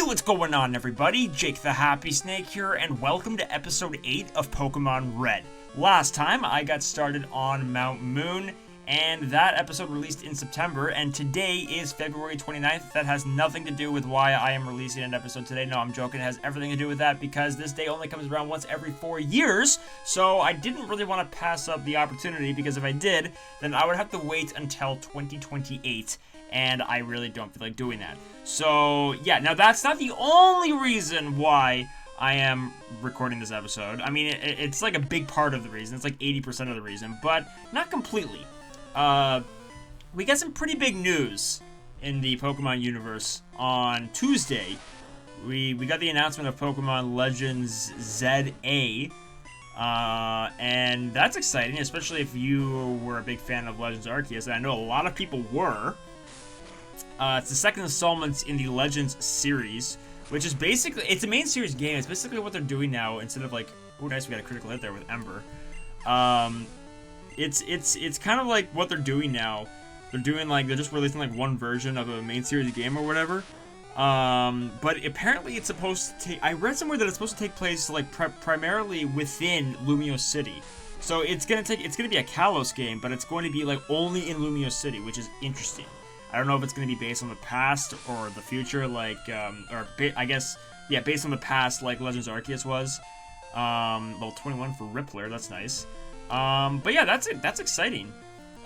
What's going on, everybody? Jake the Happy Snake here, and welcome to episode 8 of Pokemon Red. Last time, I got started on Mount Moon, and that episode released in September, and today is February 29th. That has nothing to do with why I am releasing an episode today. No, I'm joking. It has everything to do with that because this day only comes around once every 4 years, so I didn't really want to pass up the opportunity, because if I did, then I would have to wait until 2028. And I really don't feel like doing that. So, yeah, now that's not the only reason why I am recording this episode. I mean, it's like a big part of the reason. It's like 80% of the reason, but not completely. We got some pretty big news in the Pokemon universe on Tuesday. We got the announcement of Pokemon Legends ZA. And that's exciting, especially if you were a big fan of Legends Arceus, and I know a lot of people were. It's the second installment in the Legends series, which is basically, it's a main series game. It's basically what they're doing now, instead of like, oh nice, we got a critical hit there with Ember. It's kind of like what they're doing now. They're doing like, they're just releasing like one version of a main series game or whatever. But apparently it's supposed to take, I read somewhere that it's supposed to take place like primarily within Lumiose City. So it's gonna be a Kalos game, but it's going to be like only in Lumiose City, which is interesting. I don't know if it's going to be based on the past or the future, like, I guess, yeah, based on the past, like Legends Arceus was. Level 21 for Rippler, that's nice. But yeah, that's exciting.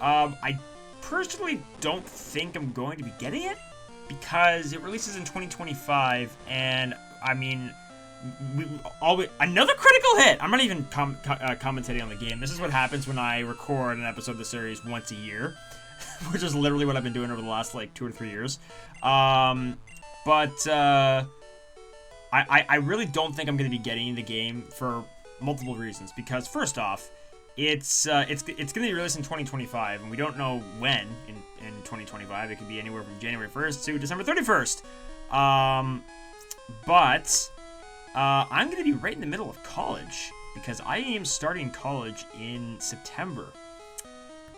I personally don't think I'm going to be getting it, because it releases in 2025, and, I mean, another critical hit! I'm not even commentating on the game. This is what happens when I record an episode of the series once a year. Which is literally what I've been doing over the last, like, 2 or 3 years. I really don't think I'm going to be getting the game for multiple reasons. Because, first off, it's going to be released in 2025, and we don't know when in 2025. It could be anywhere from January 1st to December 31st. I'm going to be right in the middle of college, because I am starting college in September.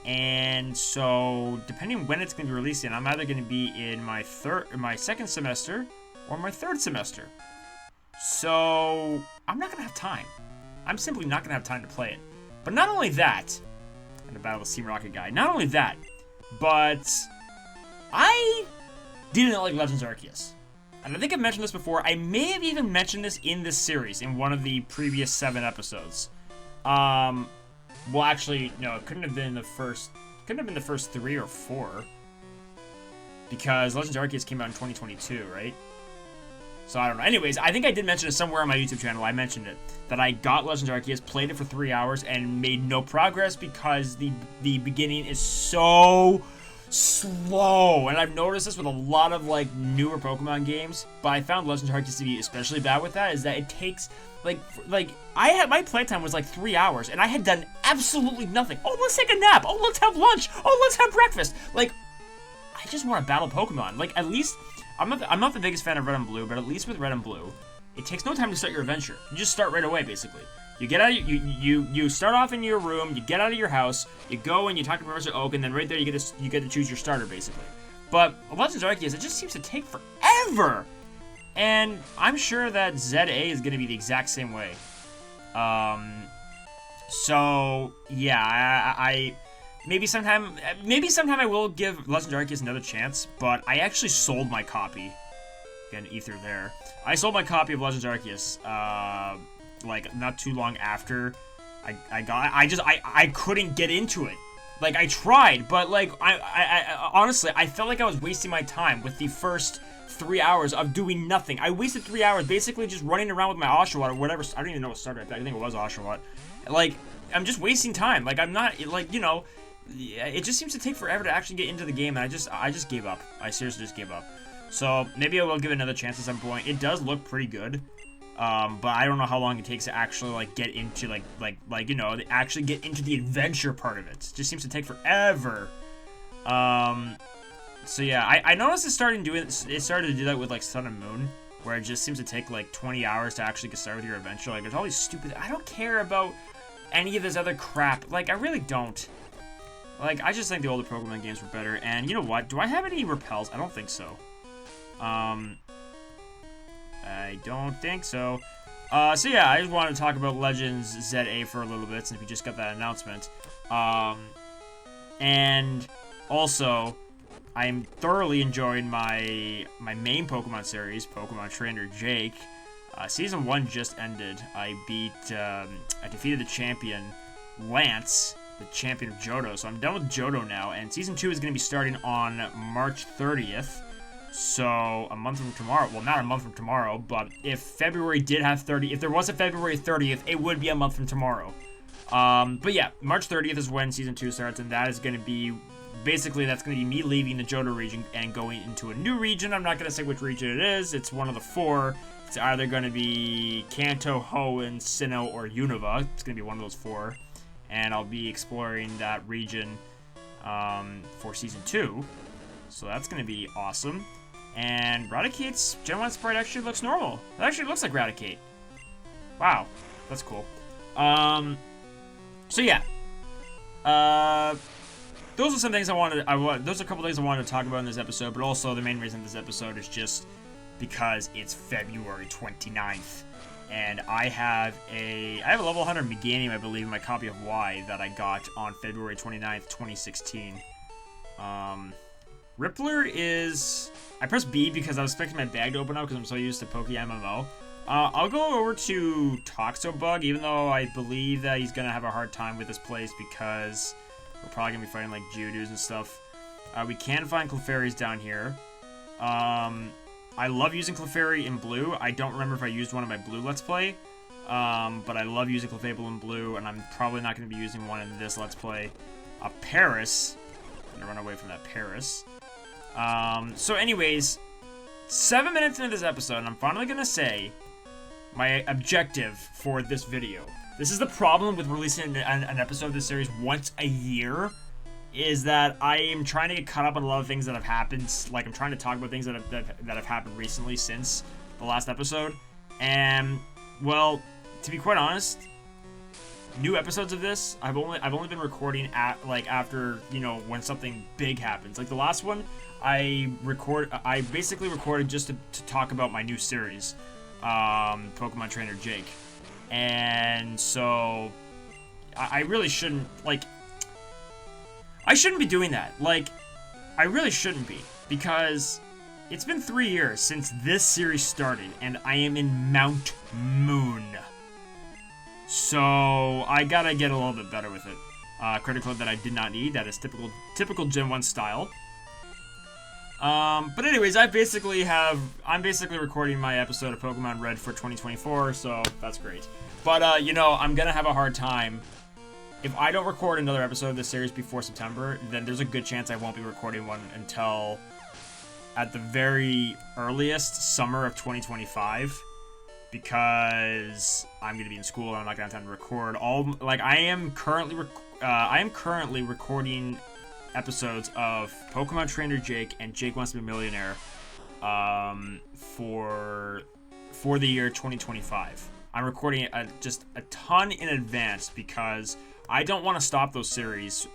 And so, depending on when it's going to be released in, I'm either going to be in my second semester or my third semester. So, I'm not going to have time. I'm simply not going to have time to play it. But not only that, and the Battle of Steam Rocket guy, not only that, but I didn't like Legends Arceus. And I think I've mentioned this before. I may have even mentioned this in this series, in one of the previous 7 episodes. Well, actually, no, it couldn't have been the first 3 or 4. Because Legends Arceus came out in 2022, right? So, I don't know. Anyways, I think I did mention it somewhere on my YouTube channel. I mentioned it. That I got Legends Arceus, played it for 3 hours, and made no progress because the beginning is so slow. And I've noticed this with a lot of, like, newer Pokemon games. But I found Legends Arceus to be especially bad with that, is that it takes... Like, my playtime was like 3 hours, and I had done absolutely nothing. Oh, let's take a nap. Oh, let's have lunch. Oh, let's have breakfast. Like, I just want to battle Pokemon. Like, at least, I'm not the biggest fan of Red and Blue, but at least with Red and Blue, it takes no time to start your adventure. You just start right away, basically. You get out, you start off in your room, you get out of your house, you go and you talk to Professor Oak, and then right there you get to choose your starter, basically. But Legends Arceus, it just seems to take forever. And I'm sure that ZA is going to be the exact same way. So, yeah, I maybe sometime I will give Legends Arceus another chance, but I actually sold my copy. Again, Ether there. I sold my copy of Legends Arceus, like, not too long after I couldn't get into it. Like, I tried, but, like, I honestly, I felt like I was wasting my time with the first 3 hours of doing nothing. I wasted 3 hours basically just running around with my Oshawott or whatever. I don't even know what starter I think it was Oshawott. Like, I'm just wasting time. Like, I'm not, like, you know, it just seems to take forever to actually get into the game, and I just gave up. I seriously just gave up. So, maybe I will give it another chance at some point. It does look pretty good. But I don't know how long it takes to actually, like, get into, like, you know, actually get into the adventure part of it. It just seems to take forever. So yeah, I noticed it started to do that with, like, Sun and Moon, where it just seems to take, like, 20 hours to actually get started with your adventure. Like, there's all these stupid... I don't care about any of this other crap. Like, I really don't. Like, I just think the older Pokemon games were better. And you know what? Do I have any repels? I don't think so. I don't think so. So yeah, I just wanted to talk about Legends ZA for a little bit since we just got that announcement. And also, I'm thoroughly enjoying my main Pokemon series, Pokemon Trainer Jake. Season 1 just ended. I defeated the champion, Lance, the champion of Johto. So I'm done with Johto now, and Season 2 is going to be starting on March 30th. So a month from tomorrow. Well, not a month from tomorrow, but if February did have 30, if there was a February 30th, it would be a month from tomorrow. But yeah, March 30th is when Season 2 starts, and that is going to be, basically, that's going to be me leaving the Johto region and going into a new region. I'm not going to say which region it is. It's one of the 4. It's either going to be Kanto, Hoenn, Sinnoh, or Unova. It's going to be one of those 4. And I'll be exploring that region for Season 2. So that's going to be awesome. And Raticate's Gen 1 sprite actually looks normal. It actually looks like Raticate. Wow. That's cool. So yeah. Those are some things those are a couple things I wanted to talk about in this episode, but also the main reason this episode is just because it's February 29th. And I have a level 100 Meganium, I believe, in my copy of Y that I got on February 29th, 2016. Rippler is... I pressed B because I was expecting my bag to open up because I'm so used to PokeMMO. I'll go over to Toxobug, even though I believe that he's going to have a hard time with this place because we're probably going to be fighting like Geodudes and stuff. We can find Clefairies down here. I love using Clefairy in blue. I don't remember if I used one in my blue Let's Play. But I love using Clefable in blue, and I'm probably not going to be using one in this Let's Play. Paris. I'm going to run away from that Paris. So anyways, 7 minutes into this episode, and I'm finally going to say my objective for this video. This is the problem with releasing an episode of this series once a year, is that I am trying to get caught up on a lot of things that have happened. Like, I'm trying to talk about things that have happened recently since the last episode. And, well, to be quite honest, new episodes of this, I've only been recording after, you know, when something big happens. Like the last one, I basically recorded just to talk about my new series, Pokemon Trainer Jake. And so I really shouldn't, like, I shouldn't be doing that. Like, I really shouldn't be, because it's been 3 years since this series started, and I am in Mount Moon. So I gotta get a little bit better with it. Credit code that I did not need. That is typical Gen 1 style. But anyways, I'm basically recording my episode of Pokemon Red for 2024, so that's great. But, you know, I'm gonna have a hard time. If I don't record another episode of this series before September, then there's a good chance I won't be recording one until, at the very earliest, summer of 2025. Because I'm gonna be in school and I'm not gonna have time to record I am currently recording episodes of Pokemon Trainer Jake and Jake Wants to Be a Millionaire for the year 2025. I'm recording it just a ton in advance because I don't want to stop those series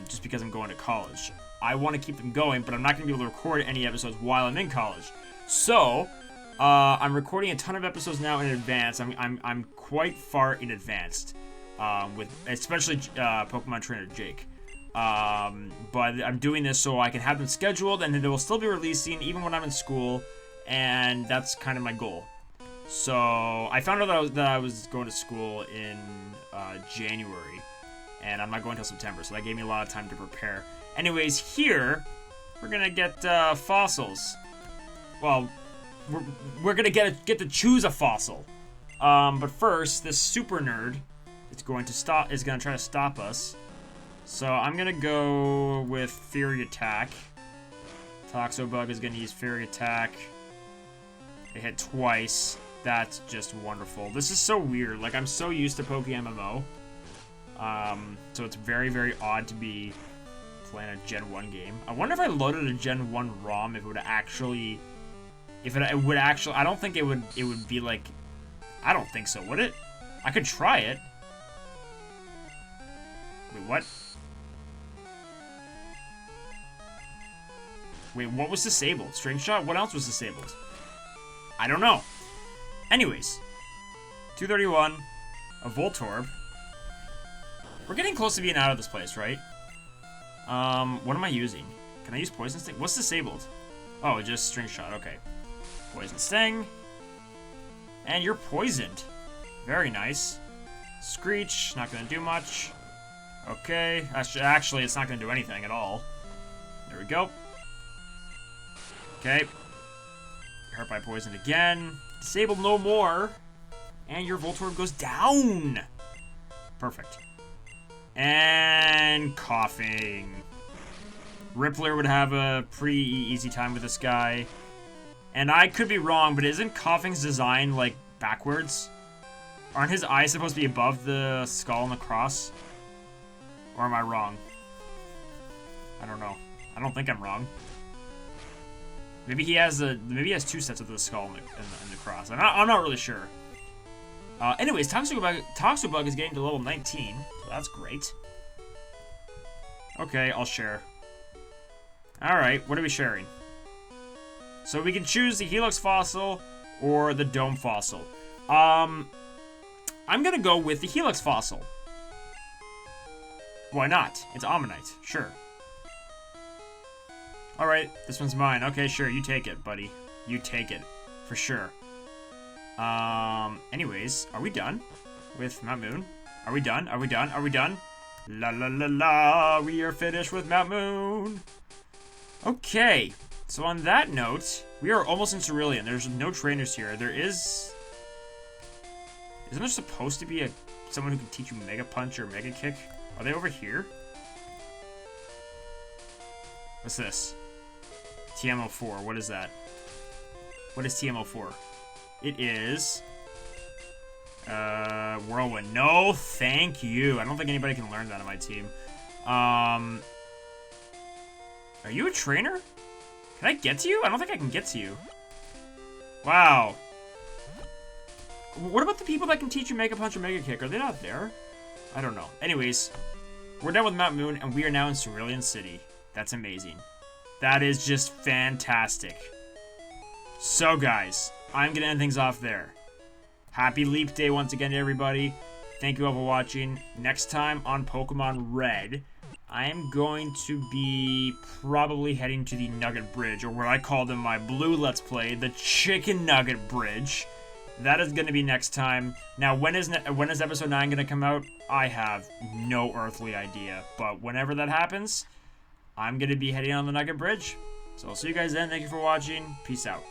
just because I'm going to college. I want to keep them going, but I'm not going to be able to record any episodes while I'm in college. So I'm recording a ton of episodes now in advance. I'm quite far in advanced with especially Pokemon Trainer Jake. But I'm doing this so I can have them scheduled, and then they will still be releasing even when I'm in school, and that's kind of my goal. So I found out that I was going to school in January, and I'm not going until September, so that gave me a lot of time to prepare. Anyways, here we're gonna get fossils. Well, we're gonna get to choose a fossil. But first, this super nerd is gonna try to stop us. So I'm gonna go with Fury Attack. Toxobug is gonna use Fury Attack. It hit twice. That's just wonderful. This is so weird. Like, I'm so used to PokeMMO. So it's very, very odd to be playing a Gen 1 game. I wonder if I loaded a Gen 1 ROM, if it would actually... I don't think it would be like... I don't think so, would it? I could try it. Wait, what? Wait, what was disabled? String Shot? What else was disabled? I don't know. Anyways, 231, a Voltorb. We're getting close to being out of this place, right? What am I using? Can I use Poison Sting? What's disabled? Oh, just String Shot. Okay. Poison Sting. And you're poisoned. Very nice. Screech, not gonna do much. Okay. Actually, it's not gonna do anything at all. There we go. Okay. Hurt by poison again. Disabled no more. And your Voltorb goes down. Perfect. And coughing. Rippler would have a pretty easy time with this guy. And I could be wrong, but isn't Coughing's design, like, backwards? Aren't his eyes supposed to be above the skull and the cross? Or am I wrong? I don't know. I don't think I'm wrong. Maybe he has two sets of the skull and the cross. I'm not really sure. Anyways, Toxabug is getting to level 19, so that's great. Okay, I'll share. Alright, what are we sharing? So we can choose the Helix Fossil or the Dome Fossil. I'm gonna go with the Helix Fossil. Why not? It's Ammonite, sure. Alright, this one's mine. Okay, sure, you take it, buddy. You take it, for sure. Anyways, are we done with Mount Moon? Are we done? Are we done? Are we done? La la la la, we are finished with Mount Moon. Okay, so on that note, we are almost in Cerulean. There's no trainers here. Isn't there supposed to be someone who can teach you Mega Punch or Mega Kick? Are they over here? What's this? TMO4, what is that? What is TMO4? It is... Whirlwind. No, thank you. I don't think anybody can learn that on my team. Are you a trainer? Can I get to you? I don't think I can get to you. Wow. What about the people that can teach you Mega Punch or Mega Kick? Are they not there? I don't know. Anyways, we're done with Mount Moon, and we are now in Cerulean City. That's amazing. That is just fantastic. So, guys, I'm going to end things off there. Happy Leap Day once again to everybody. Thank you all for watching. Next time on Pokemon Red, I am going to be probably heading to the Nugget Bridge, or what I call them my blue Let's Play, the Chicken Nugget Bridge. That is going to be next time. Now, when is episode 9 going to come out? I have no earthly idea. But whenever that happens, I'm going to be heading on the Nugget Bridge. So I'll see you guys then. Thank you for watching. Peace out.